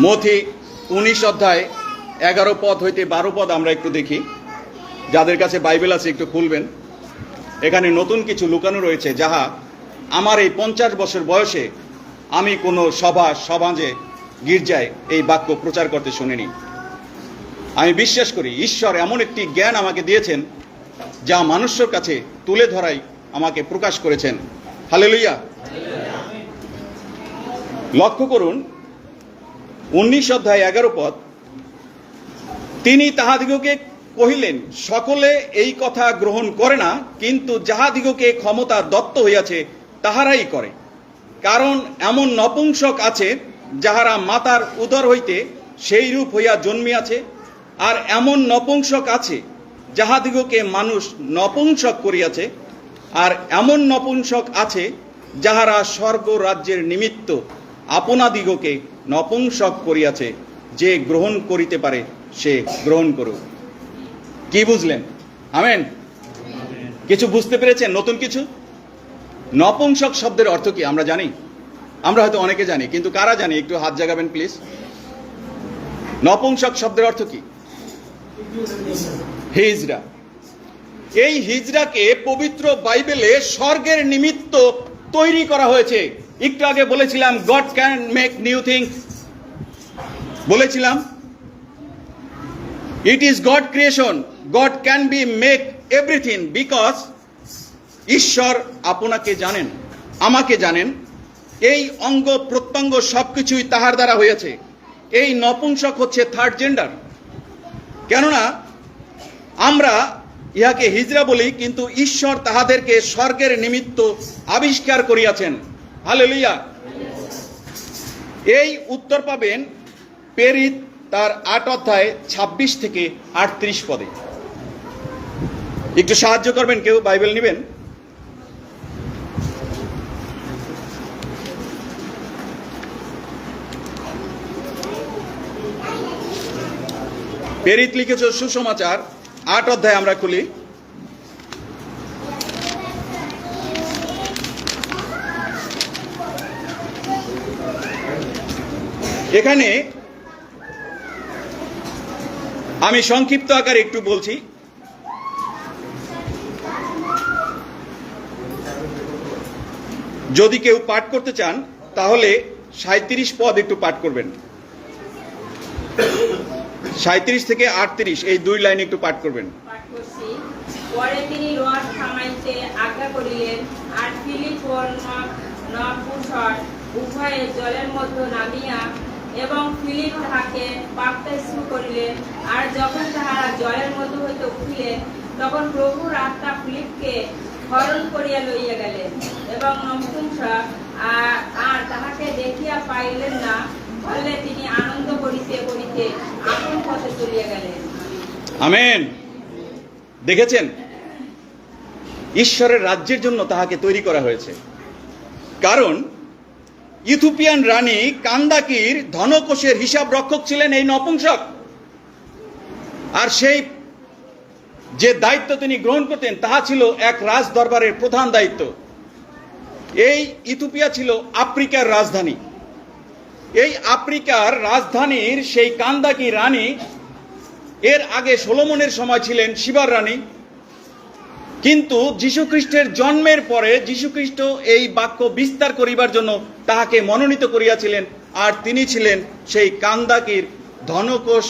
মথি 19 অধ্যায় 11 পদ হইতে 12 পদ আমরা একটু দেখি। যাদের কাছে বাইবেল আছে একটু খুলবেন। এখানে নতুন কিছু লুকানো রয়েছে, যাহা আমার এই 50 বছর বয়সে আমি কোনো সমাজে গির্জায় এই বাক্য প্রচার করতে শুনিনি। আমি বিশ্বাস করি ঈশ্বর এমন একটি জ্ঞান আমাকে দিয়েছেন যা মানুষের কাছে তুলে ধরাই আমাকে প্রকাশ করেছেন। হালেলুয়া। লক্ষ্য করুন 19 অধ্যায় 11 পদ, তিনি তাহাদিগকে কহিলেন, সকলে এই কথা গ্রহণ করে না, কিন্তু যাহাদিগকে ক্ষমতা দত্ত হইয়াছে তাহারাই করে। কারণ এমন নপুংসক আছে যাহারা মাতার উদর হইতে সেই রূপ হইয়া জন্মিয়াছে, আর এমন নপুংসক আছে যাহাদিগকে মানুষ নপুংসক করিয়াছে, আর এমন নপুংসক আছে যাহারা স্বর্গ রাজ্যের নিমিত্ত আপনাদিগকে নপুংসক করিয়াছে। যে গ্রহণ করিতে পারে সে গ্রহণ করুক। কি বুঝলেন? আমেন। কিছু বুঝতে পেরেছেন? নতুন কিছু? নপুংসক শব্দের অর্থ কি আমরা জানি? আমরা হয়তো অনেকে জানি, কিন্তু কারা জানি? একটু হাত জাগাবেন প্লিজ। নপুংসক শব্দের অর্থ কি? হিজড়া। এই হিজড়াকে পবিত্র বাইবেলে স্বর্গের নিমিত্ত তৈরি করা হয়েছে। একটু আগে বলেছিলাম God can make new things, বলেছিলাম it is God creation, God can be make everything, because ঈশ্বর আপনাকে জানেন, আমাকে জানেন। এই অঙ্গ প্রত্যঙ্গ সবকিছুই তাহার দ্বারা হয়েছে। এই নপুংসক হচ্ছে থার্ড জেন্ডার। কেননা আমরা ইহাকে হিজড়া বলি, কিন্তু ঈশ্বর তাহাদেরকে স্বর্গের নিমিত্ত আবিষ্কার করিয়াছেন। হালেলুয়া। এই উত্তর পাবেন প্রেরিত তার 8 অধ্যায় 26 থেকে 38 পদে। একটু সাহায্য করবেন, কেউ বাইবেল নেবেন? প্রেরিত লিখেছ সুসমাচার 8 অধ্যায় আমরা খুলি। এখানে আমি সংক্ষিপ্ত আকারে একটু বলছি। যদি কেউ পাঠ করতে চান তাহলে 37 পদ একটু পাঠ করবেন। 37 থেকে 38 এই 2 লাইন একটু পাঠ করবেন। পরে তিনি রথ থামাইতে আজ্ঞা করিলেন, আর ফিলিপ ও নপুংসক উভয়ে জলের মধ্যে নামিয়া, এবং ফিলিপ তাহাকে বাপ্তিস্ম করিলেন। আর যখন তাহারা জলের মধ্য হইতে উঠিলেন, তখন প্রভুর আত্মা ফিলিপকে হরণ করিয়া লইয়া গেলেন, এবং নপুংসক আর তাহাকে দেখিয়া পাইলেন না। ফলে তিনি আনন্দ করিতে করিতে আপন পথে চলিয়া গেলেন। আমেন। দেখেছেন, ঈশ্বরের রাজ্যের জন্য তাহাকে তৈরি করা হয়েছে। কারণ ইথিওপিয়ান রানী কান্দাকির ধনকোষের হিসাব রক্ষক ছিলেন এই নপুংসক। আর সেই যে দায়িত্ব তিনি গ্রহণ করতেন তাহা ছিল এক রাজ দরবারের প্রধান দায়িত্ব। এই ইথিওপিয়া ছিল আফ্রিকার রাজধানী। এই আফ্রিকার রাজধানীর সেই কান্দাকি রানী এর আগে সলোমনের সময় ছিলেন শিবার রানী। কিন্তু যীশুখ্রিস্টের জন্মের পরে যীশুখ্রিস্ট এই বাক্য বিস্তার করিবার জন্য তাহাকে মনোনীত করিয়াছিলেন। আর তিনি ছিলেন সেই কান্দাকির ধনকোষ,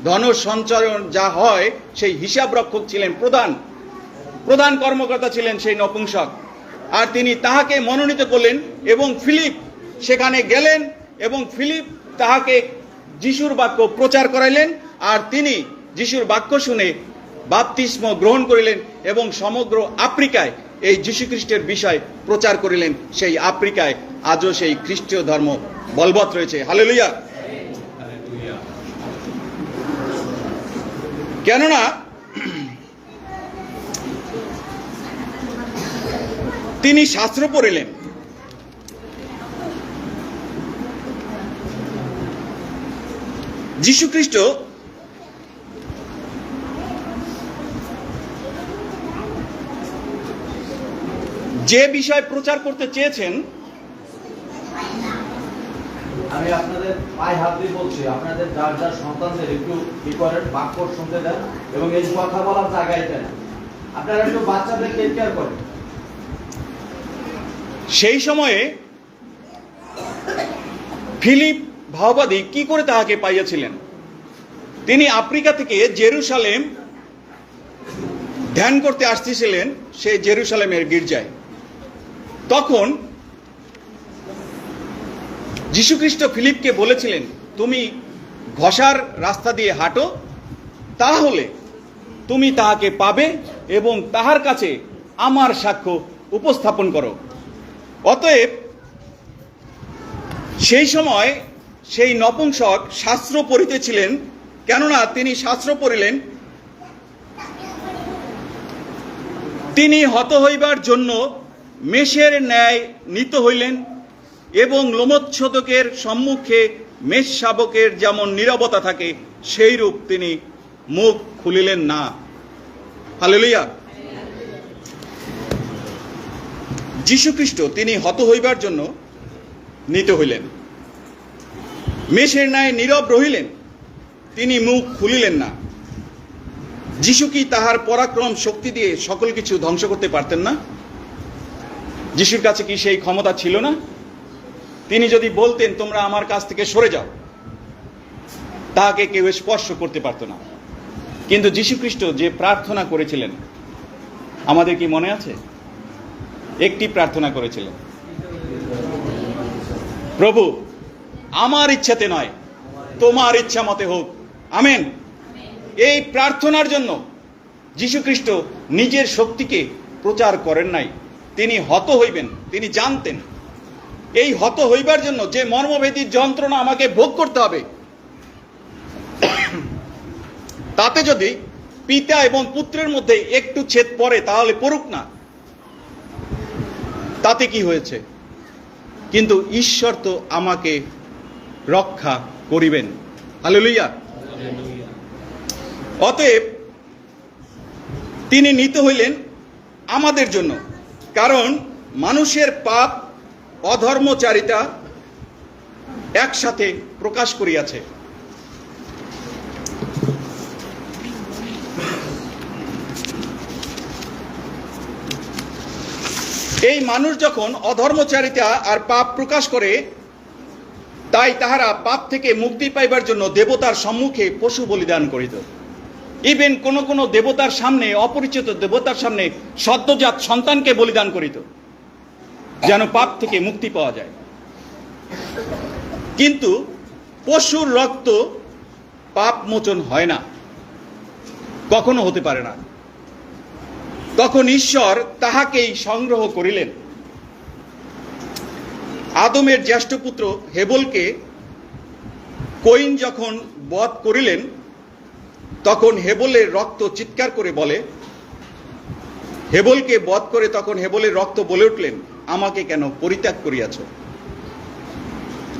ধন সঞ্চরণ যা হয় সেই হিসাব রক্ষক ছিলেন, প্রধান কর্মকর্তা ছিলেন সেই নপুংসক। আর তিনি তাহাকে মনোনীত করলেন, এবং ফিলিপ সেখানে গেলেন, এবং ফিলিপ তাহাকে যিশুর বাক্য প্রচার করাইলেন। আর তিনি যিশুর বাক্য শুনে বাপ্তিস্ম গ্রহণ করিলেন, এবং সমগ্র আফ্রিকায় এই যীশুখ্রিস্টের বিষয় প্রচার করিলেন। সেই আফ্রিকায় আজও সেই খ্রিস্টীয় ধর্ম বলবৎ রয়েছে। হালেলুয়া। কেননা তিনি শাস্ত্র পড়িলেন। যীশুখ্রিস্ট যে বিষয় প্রচার করতে চেয়েছেন আমি আপনাদের পায়ে হাত দিয়ে বলছি, আপনাদের যার যার সন্তানদের একটু কি করেন, বাক্য শুনতে দেন এবং এই কথা বলার জায়গায় দেন। আপনারা একটু বাচ্চাদের টেক কেয়ার করেন। সেই সময়ে ফিলিপ ভাওবাদী কি করে তাহাকে পাইয়াছিলেন? তিনি আফ্রিকা থেকে জেরুসালেম ধ্যান করতে আসতেছিলেন, সেই জেরুসালেমের গির্জায়। তখন যীশুখ্রিস্ট ফিলিপকে বলেছিলেন, তুমি ঘষার রাস্তা দিয়ে হাঁটো, তাহলে তুমি তাহাকে পাবে এবং তাহার কাছে আমার সাক্ষ্য উপস্থাপন করো। অতএব সেই সময় সেই নপুংসক শাস্ত্র পড়িতেছিলেন, কেননা তিনি শাস্ত্র পড়িলেন, তিনি হত হইবার জন্য মেষের ন্যায় নীত হইলেন এবং লোমচ্ছদকের সম্মুখে মেষ শাবকের যেমন নীরবতা থাকে সেইরূপ তিনি মুখ খুলিলেন না। হালেলুয়া। যীশুখ্রিস্ট তিনি হত হইবার জন্য নীত হইলেন, মেষের ন্যায় নীরব রহিলেন, তিনি মুখ খুলিলেন না। যিশু কি তাহার পরাক্রম শক্তি দিয়ে সকল কিছু ধ্বংস করতে পারতেন না? যিশুর কাছে কি সেই ক্ষমতা ছিল না? তিনি যদি বলতেন তোমরা আমার কাছ থেকে সরে যাও, তাহাকে কেউ স্পর্শ করতে পারত না। কিন্তু যীশুখ্রিস্ট যে প্রার্থনা করেছিলেন, আমাদের কি মনে আছে? একটি প্রার্থনা করেছিলেন, প্রভু আমার ইচ্ছাতে নয় তোমার ইচ্ছা মতে হোক, আমেন। এই প্রার্থনার জন্য যীশুখ্রিস্ট নিজের শক্তিকে প্রচার করেন নাই। তিনি হত হইবেন, তিনি জানতেন এই হত হইবার জন্য যে মর্মভেদী যন্ত্রণা আমাকে ভোগ করতে হবে, তাতে যদি পিতা এবং পুত্রের মধ্যে একটু ছেদ পড়ে তাহলে পড়ুক না, তাতে কি হয়েছে? কিন্তু ঈশ্বর তো আমাকে রক্ষা করিবেন। হালেলুয়া। অতএব তিনি নীত হইলেন আমাদের জন্য, কারণ মানুষের পাপ অধর্মচারিতা একসাথে প্রকাশ করিয়াছে। এই মানুষ যখন অধর্মচারিতা আর পাপ প্রকাশ করে, তাই তাহারা পাপ থেকে মুক্তি পাইবার জন্য দেবতার সম্মুখে পশু বলিদান করিত। ইভেন কোন কোন দেবতার সামনে, অপরিচিত দেবতার সামনে সদ্যজাত সন্তানকে বলিদান করিত, যেন পাপ থেকে মুক্তি পাওয়া যায়। কিন্তু পশুর রক্ত পাপ মোচন হয় না, কখনো হতে পারে না। তখন ঈশ্বর তাহাকেই সংগ্রহ করিলেন। আদমের জ্যেষ্ঠ পুত্র হেবলকে কইন যখন বধ করিলেন, তখন হেবলের রক্ত চিৎকার করে বলে, হেবলকে বধ করে তখন হেবলের রক্ত বলে উঠলেন, আমাকে কেন পরিত্যাগ করিয়াছ?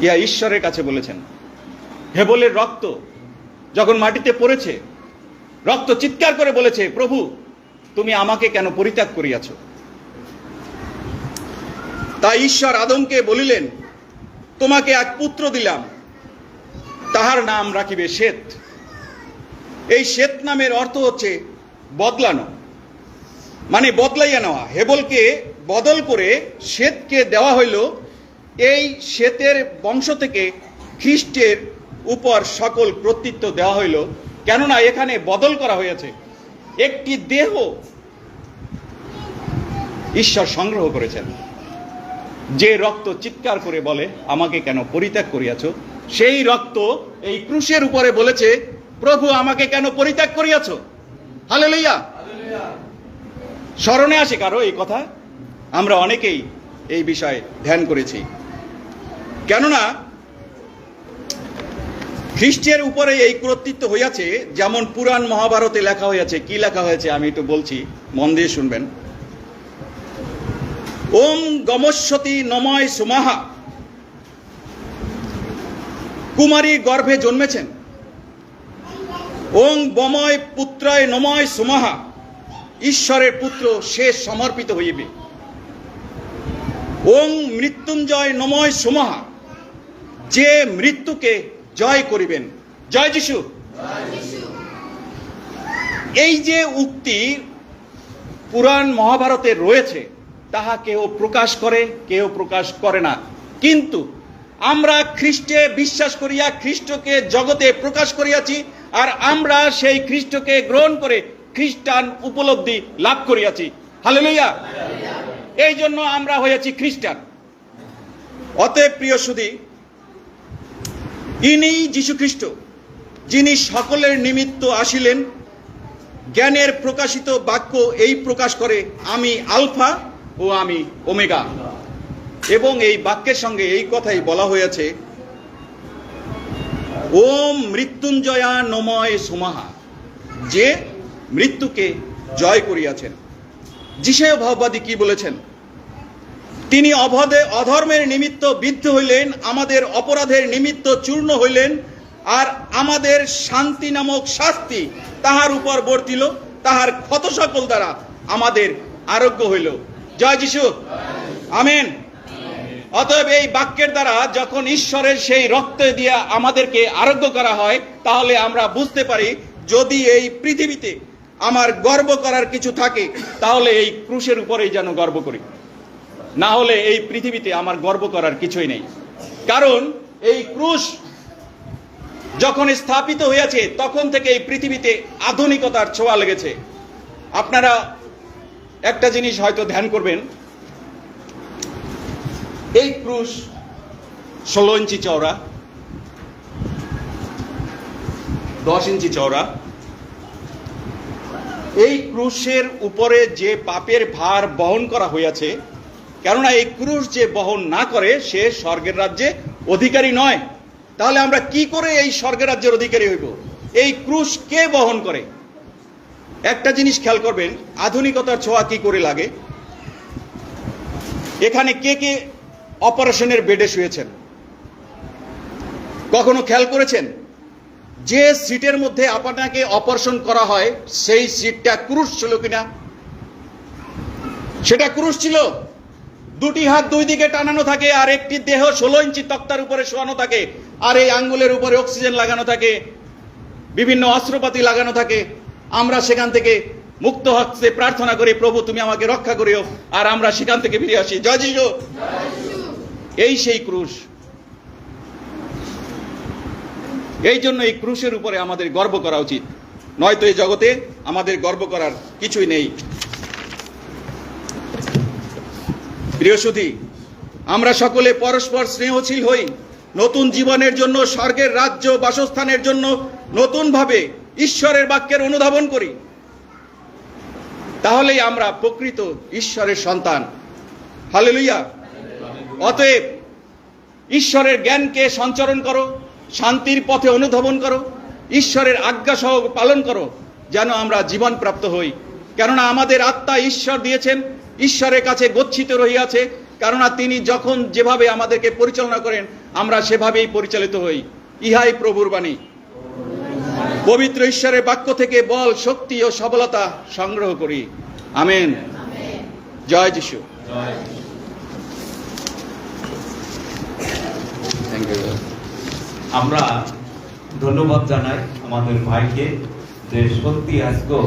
ইয়া ঈশ্বরের কাছে বলেছেন। হেবলের রক্ত যখন মাটিতে পড়েছে, রক্ত চিৎকার করে বলেছে, প্রভু তুমি আমাকে কেন পরিত্যাগ করিয়াছ? তাই ঈশ্বর আদমকে বলিলেন, তোমাকে এক পুত্র দিলাম, তাহার নাম রাখিবে শ্বেত। এই শ্বেত নামের অর্থ হচ্ছে বদলানো, মানে বদলাইয়া নেওয়া। হেবলকে বদল করে শ্বেতকে দেওয়া হইল। এই শ্বেতের বংশ থেকে খ্রিস্টের উপর সকল কর্তৃত্ব দেওয়া হইল, কেননা এখানে বদল করা হয়েছে। একটি দেহ ঈশ্বর সংগ্রহ করেছেন। যে রক্ত চিৎকার করে বলে, আমাকে কেন পরিত্যাগ করিয়াছ, সেই রক্ত এই ক্রুশের উপরে বলেছে, প্রভু আমাকে কেন পরিত্যাগ করিয়াছ? হালেলুয়া। স্মরণে আসে কারো এই কথা? আমরা অনেকেই এই বিষয়ে ধ্যান করেছি। কেননা খ্রিস্টের উপরে এই কর্তৃত্ব হইয়াছে, যেমন পুরাণ মহাভারতে লেখা হইয়াছে। কি লেখা হয়েছে আমি একটু বলছি, মন দিয়ে শুনবেন। ওম গমস্বতী নময় সুমাহা, কুমারী গর্ভে জন্মেছেন। ওং বময় পুত্রায় নময় সুমাহা, ঈশ্বরের পুত্র শেষ সমর্পিত হইবে। ওং মৃত্যুঞ্জয় নময় সুমাহা, যে মৃত্যুকে জয় করিবেন। জয় যিশু। এই যে উক্তি পুরাণ মহাভারতে রয়েছে, তাহা কেউ প্রকাশ করে, কেউ প্রকাশ করে না। কিন্তু আমরা খ্রিস্টে বিশ্বাস করিয়া খ্রিস্টকে জগতে প্রকাশ করিয়াছি, আর আমরা সেই খ্রিস্টকে গ্রহণ করে খ্রিস্টান উপলব্ধি লাভ করিয়াছি। হালেলুয়া। এই জন্য আমরা হয়েছি খ্রিস্টান। অতএব প্রিয় সুধী, ইনি যীশু খ্রিস্ট, যিনি সকলের নিমিত্ত আসিলেন। জ্ঞানের প্রকাশিত বাক্য এই প্রকাশ করে, আমি আলফা ও আমি ওমেগা। এবং এই বাক্যের সঙ্গে এই কথাই বলা হয়েছে, ওম মৃত্যুঞ্জয়া নময় সুমাহা, যে মৃত্যুকে জয় করিয়াছেন। যিশয় ভাববাদী কি বলেছেন? তিনি অধর্মের নিমিত্ত বিদ্ধ হইলেন, আমাদের অপরাধের নিমিত্ত চূর্ণ হইলেন, আর আমাদের শান্তি নামক শাস্তি তাহার উপর বর্তিল, তাহার ক্ষত সকল দ্বারা আমাদের আরোগ্য হইল। জয় যিশু। আমেন। অতএব এই বাক্যের দ্বারা যখন ঈশ্বরের সেই রক্ত দিয়ে আমাদেরকে আরোগ্য করা হয়, তাহলে আমরা বুঝতে পারি, যদি এই পৃথিবীতে আমার গর্ব করার কিছু থাকে, তাহলে এই ক্রুশের উপরেই যেন গর্ব করি, না হলে এই পৃথিবীতে আমার গর্ব করার কিছুই নেই। কারণ এই ক্রুশ যখন স্থাপিত হয়েছে, তখন থেকে এই পৃথিবীতে আধুনিকতার ছোঁয়া লেগেছে। আপনারা একটা জিনিস হয়তো ধ্যান করবেন, এই ক্রুশ 16 ইঞ্চি চওড়া, 10 ইঞ্চি চওড়া। এই ক্রুশের উপরে যে পাপের ভার বহন করা হয়েছে, কেননা এই ক্রুশ যে বহন না করে, সে স্বর্গের রাজ্যে অধিকারী নয়। তাহলে আমরা কি করে এই স্বর্গের রাজ্যের অধিকারী হইব? এই ক্রুশ কে বহন করে? একটা জিনিস খেয়াল করবেন, আধুনিকতার ছোঁয়া কি করে লাগে। এখানে কে কে অপারেশনের বেডে শুয়েছেন? কখনো খেয়াল করেছেন যে সিটের মধ্যে আপনাকে অপারেশন করা হয়, সেই সিটটা ক্রুশ ছিল কিনা? সেটা ক্রুশ ছিল। দুটি হাত দুই দিকে টানানো থাকে, আর একটি দেহ 16 ইঞ্চি তক্তার উপরে শোয়ানো থাকে, আর এই আঙ্গুলের উপরে অক্সিজেন লাগানো থাকে, বিভিন্ন অস্ত্রপাতি লাগানো থাকে। আমরা সেখান থেকে মুক্ত হচ্ছে প্রার্থনা করি, প্রভু তুমি আমাকে রক্ষা করিও, আর আমরা সেখান থেকে ফিরে আসি। জয় যিশু। এই সেই ক্রুশ। এই জন্য এই ক্রুশের উপরে আমাদের গর্ব করা উচিত, নয়তো এই জগতে আমাদের গর্ব করার কিছুই নেই। প্রিয় সুধী, আমরা সকলে পরস্পর স্নেহশীল হই, নতুন জীবনের জন্য, স্বর্গের রাজ্য বাসস্থানের জন্য নতুনভাবে ঈশ্বরের বাক্যের অনুধাবন করি। তাহলেই আমরা প্রকৃত ঈশ্বরের সন্তান। হালেলুয়া। অতএব ঈশ্বরের জ্ঞানকে সঞ্চরণ করো, শান্তির পথে অনুধাবন করো, ঈশ্বরের আজ্ঞা সহ পালন করো, যেন আমরা জীবন প্রাপ্ত হই। কেননা আমাদের আত্মা ঈশ্বর দিয়েছেন, ঈশ্বরের কাছে গচ্ছিত রহিয়াছে। কেননা তিনি যখন যেভাবে আমাদেরকে পরিচালনা করেন, আমরা সেভাবেই পরিচালিত হই। ইহাই প্রভুর বাণী। পবিত্র ঈশ্বরের বাক্য থেকে বল, শক্তি ও সবলতা সংগ্রহ করি। আমেন। জয় যিশু। আমরা ধন্যবাদ জানাই আমাদের ভাইকে, যে সত্যি আজকে